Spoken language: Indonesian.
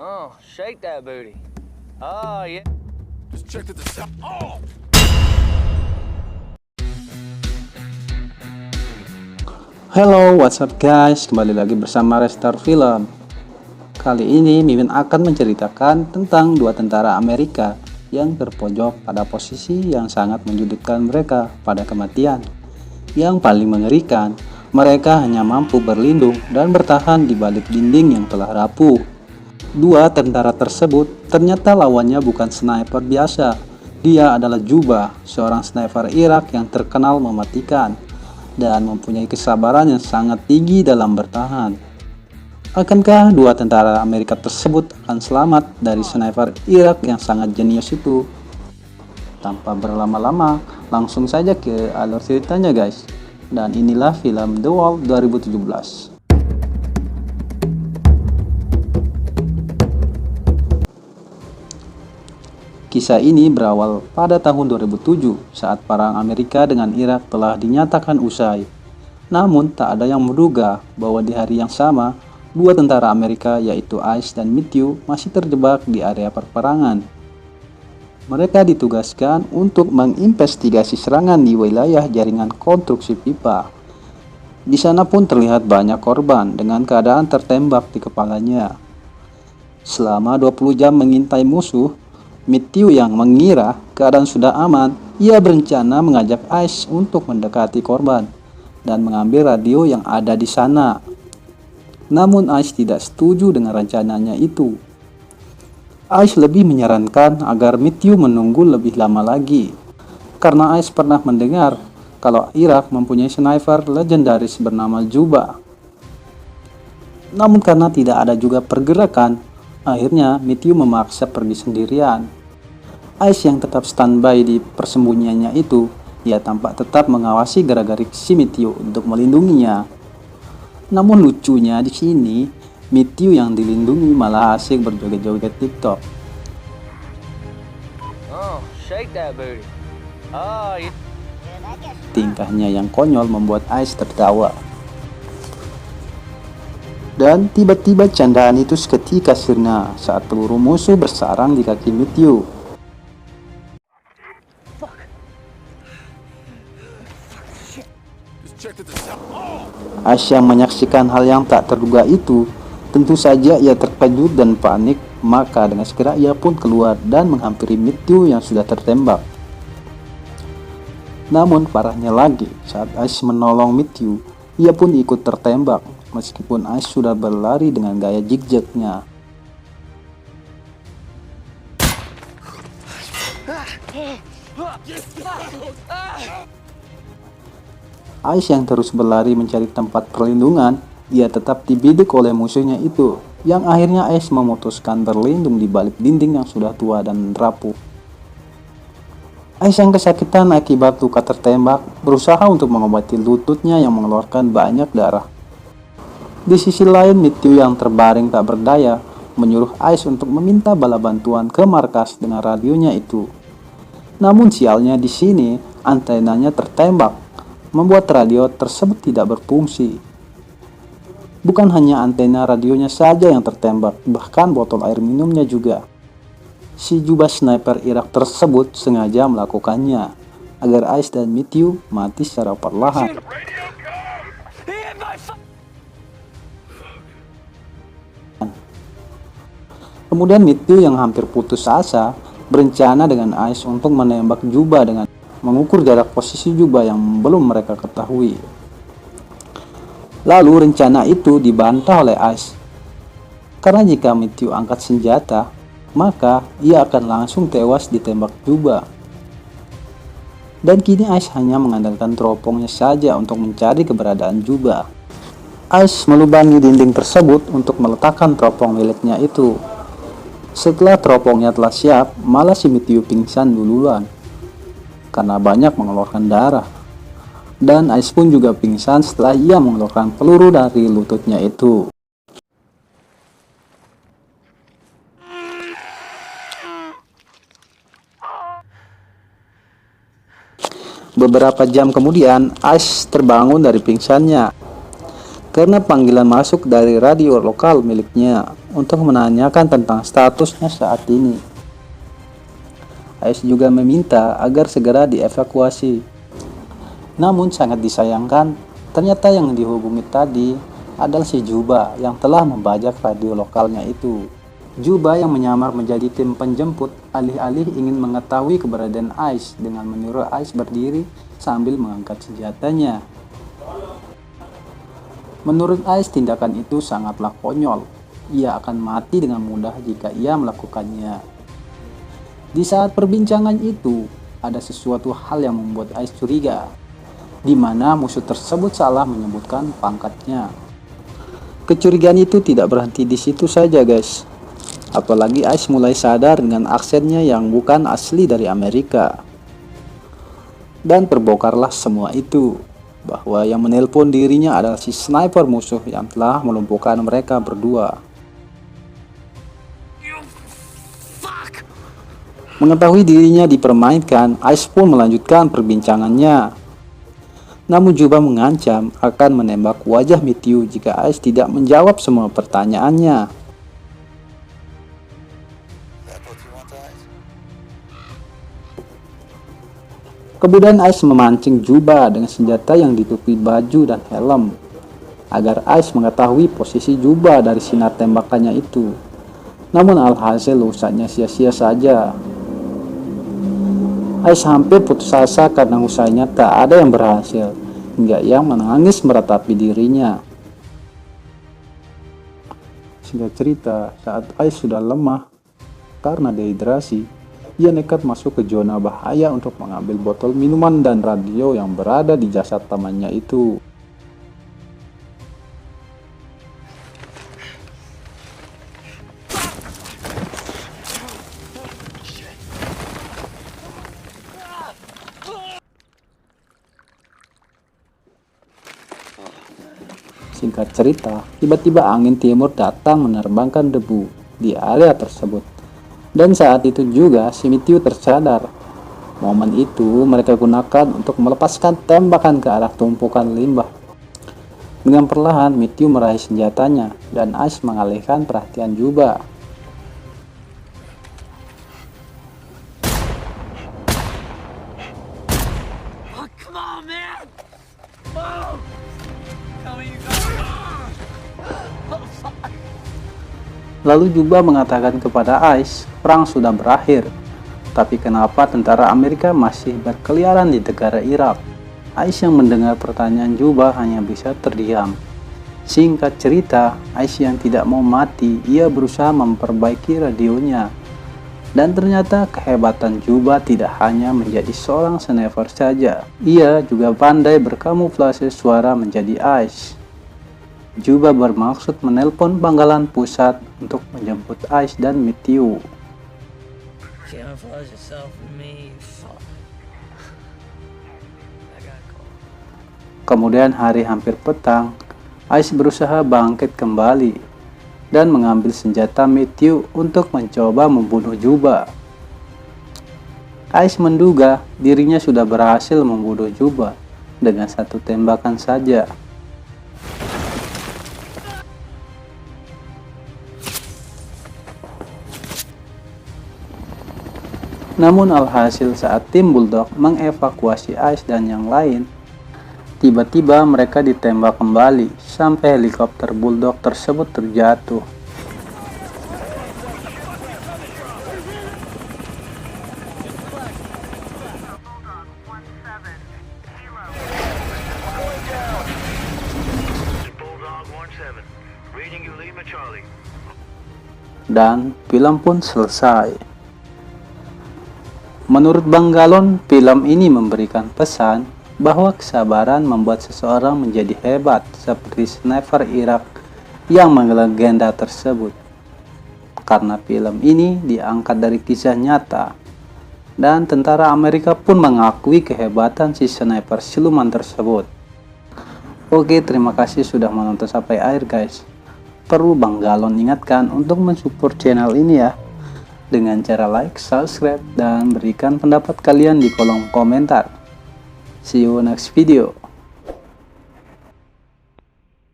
Oh, shake that booty. Oh, yeah. Just check that this. Oh! Hello, what's up guys? Kembali lagi bersama Restar Film. Kali ini Mimin akan menceritakan tentang dua tentara Amerika yang terpojok pada posisi yang sangat menjudutkan mereka pada kematian. Yang paling mengerikan, mereka hanya mampu berlindung dan bertahan di balik dinding yang telah rapuh. Dua tentara tersebut ternyata lawannya bukan sniper biasa. Dia adalah Juba, seorang sniper Irak yang terkenal mematikan dan mempunyai kesabaran yang sangat tinggi dalam bertahan. Akankah dua tentara Amerika tersebut akan selamat dari sniper Irak yang sangat jenius itu? Tanpa berlama-lama, langsung saja ke alur ceritanya guys. Dan inilah film The Wall 2017. Kisah ini berawal pada tahun 2007 saat perang Amerika dengan Irak telah dinyatakan usai. Namun tak ada yang menduga bahwa di hari yang sama, dua tentara Amerika yaitu Ice dan Matthew masih terjebak di area perperangan. Mereka ditugaskan untuk menginvestigasi serangan di wilayah jaringan konstruksi pipa. Di sana pun terlihat banyak korban dengan keadaan tertembak di kepalanya. Selama 20 jam mengintai musuh, Matthew yang mengira keadaan sudah aman, ia berencana mengajak Ice untuk mendekati korban dan mengambil radio yang ada di sana. Namun Ice tidak setuju dengan rencananya itu. Ice lebih menyarankan agar Matthew menunggu lebih lama lagi, karena Ice pernah mendengar kalau Irak mempunyai sniper legendaris bernama Juba. Namun karena tidak ada juga pergerakan, akhirnya Matthew memaksa pergi sendirian. Ice yang tetap standby di persembunyiannya itu, ia tampak tetap mengawasi gerak-gerik si Matthew untuk melindunginya. Namun lucunya di sini, Matthew yang dilindungi malah asik berjoget-joget TikTok. Oh, shake that booty. Oh, yeah. Tingkahnya yang konyol membuat Ice tertawa. Dan tiba-tiba candaan itu seketika sirna saat peluru musuh bersarang di kaki Matthew. Just check that this. Oh! Ice yang menyaksikan hal yang tak terduga itu, tentu saja ia terkejut dan panik, maka dengan segera ia pun keluar dan menghampiri Matthew yang sudah tertembak. Namun parahnya lagi, saat Ice menolong Matthew, ia pun ikut tertembak, meskipun Ice sudah berlari dengan gaya zigzagnya. Ice yang terus berlari mencari tempat perlindungan, ia tetap dibidik oleh musuhnya itu, yang akhirnya Ice memutuskan berlindung di balik dinding yang sudah tua dan rapuh. Ice yang kesakitan akibat luka tertembak berusaha untuk mengobati lututnya yang mengeluarkan banyak darah. Di sisi lain, Matthew yang terbaring tak berdaya menyuruh Ice untuk meminta bala bantuan ke markas dengan radionya itu. Namun sialnya di sini, antenanya tertembak, membuat radio tersebut tidak berfungsi. Bukan hanya antena radionya saja yang tertembak, bahkan botol air minumnya juga. Si Juba sniper Irak tersebut sengaja melakukannya agar Ice dan Matthew mati secara perlahan. Kemudian Matthew yang hampir putus asa berencana dengan Ice untuk menembak Juba dengan mengukur jarak posisi Juba yang belum mereka ketahui. Lalu rencana itu dibantah oleh Ice, karena jika Matthew angkat senjata, maka ia akan langsung tewas ditembak Juba. Dan kini Ice hanya mengandalkan teropongnya saja untuk mencari keberadaan Juba. Ice melubangi dinding tersebut untuk meletakkan teropong miliknya itu. Setelah teropongnya telah siap, malah si Matthew pingsan duluan karena banyak mengeluarkan darah. Dan Ice pun juga pingsan setelah ia mengeluarkan peluru dari lututnya itu. Beberapa jam kemudian, Ice terbangun dari pingsannya. karena panggilan masuk dari radio lokal miliknya untuk menanyakan tentang statusnya saat ini. Ice juga meminta agar segera dievakuasi. Namun sangat disayangkan, ternyata yang dihubungi tadi adalah si Juba yang telah membajak radio lokalnya itu. Juba yang menyamar menjadi tim penjemput alih-alih ingin mengetahui keberadaan Ice dengan menyuruh Ice berdiri sambil mengangkat senjatanya. Menurut Ice, tindakan itu sangatlah konyol. Ia akan mati dengan mudah jika ia melakukannya. Di saat perbincangan itu, ada sesuatu hal yang membuat Ice curiga, di mana musuh tersebut salah menyebutkan pangkatnya. Kecurigaan itu tidak berhenti di situ saja, guys. Apalagi Ice mulai sadar dengan aksennya yang bukan asli dari Amerika. Dan terbongkarlah semua itu, bahwa yang menelpon dirinya adalah si sniper musuh yang telah melumpuhkan mereka berdua. Mengetahui dirinya dipermainkan, Ice pun melanjutkan perbincangannya. Namun Juba mengancam akan menembak wajah Matthew jika Ice tidak menjawab semua pertanyaannya. Kemudian Ice memancing Juba dengan senjata yang ditutupi baju dan helm, agar Ice mengetahui posisi Juba dari sinar tembakannya itu. Namun alhasil usahanya sia-sia saja. Ice hampir putus asa karena usahanya tak ada yang berhasil, hingga ia menangis meratapi dirinya. Singkat cerita, saat Ice sudah lemah karena dehidrasi, ia nekat masuk ke zona bahaya untuk mengambil botol minuman dan radio yang berada di jasad temannya itu. Singkat cerita, tiba-tiba angin timur datang menerbangkan debu di area tersebut. Dan saat itu juga si Matthew tersadar. Momen itu mereka gunakan untuk melepaskan tembakan ke arah tumpukan limbah. Dengan perlahan Matthew meraih senjatanya dan Ice mengalihkan perhatian Juba. Lalu Juba mengatakan kepada Ice, perang sudah berakhir. Tapi kenapa tentara Amerika masih berkeliaran di negara Irak? Ice yang mendengar pertanyaan Juba hanya bisa terdiam. Singkat cerita, Ice yang tidak mau mati, ia berusaha memperbaiki radionya. Dan ternyata kehebatan Juba tidak hanya menjadi seorang sniper saja. Ia juga pandai berkamuflase suara menjadi Ice. Juba bermaksud menelpon pangkalan pusat untuk menjemput Ice dan Matthew. Kemudian hari hampir petang, Ice berusaha bangkit kembali dan mengambil senjata Matthew untuk mencoba membunuh Juba. Ice menduga dirinya sudah berhasil membunuh Juba dengan satu tembakan saja. Namun alhasil saat tim Bulldog mengevakuasi Ice dan yang lain, tiba-tiba mereka ditembak kembali sampai helikopter Bulldog tersebut terjatuh. Dan film pun selesai. Menurut Bang Galon, film ini memberikan pesan bahwa kesabaran membuat seseorang menjadi hebat, seperti sniper Irak yang melegenda tersebut. Karena film ini diangkat dari kisah nyata, dan tentara Amerika pun mengakui kehebatan si sniper siluman tersebut. Oke, terima kasih sudah menonton sampai akhir guys. Perlu Bang Galon ingatkan untuk mensupport channel ini ya, dengan cara like, subscribe, dan berikan pendapat kalian di kolom komentar. See you next video.